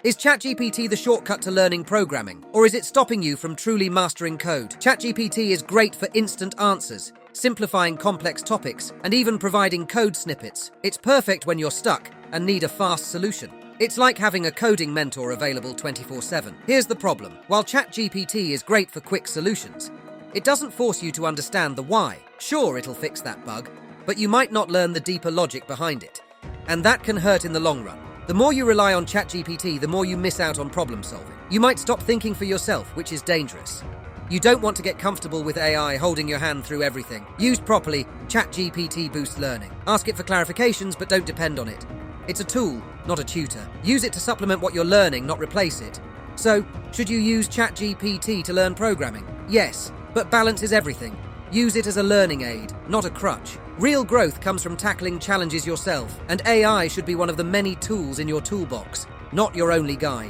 Is ChatGPT the shortcut to learning programming, or is it stopping you from truly mastering code? ChatGPT is great for instant answers, simplifying complex topics, and even providing code snippets. It's perfect when you're stuck and need a fast solution. It's like having a coding mentor available 24/7. Here's the problem. While ChatGPT is great for quick solutions, it doesn't force you to understand the why. Sure, it'll fix that bug, but you might not learn the deeper logic behind it. And that can hurt in the long run. The more you rely on ChatGPT, the more you miss out on problem solving. You might stop thinking for yourself, which is dangerous. You don't want to get comfortable with AI holding your hand through everything. Used properly, ChatGPT boosts learning. Ask it for clarifications, but don't depend on it. It's a tool, not a tutor. Use it to supplement what you're learning, not replace it. So, should you use ChatGPT to learn programming? Yes, but balance is everything. Use it as a learning aid, not a crutch. Real growth comes from tackling challenges yourself, and AI should be one of the many tools in your toolbox, not your only guide.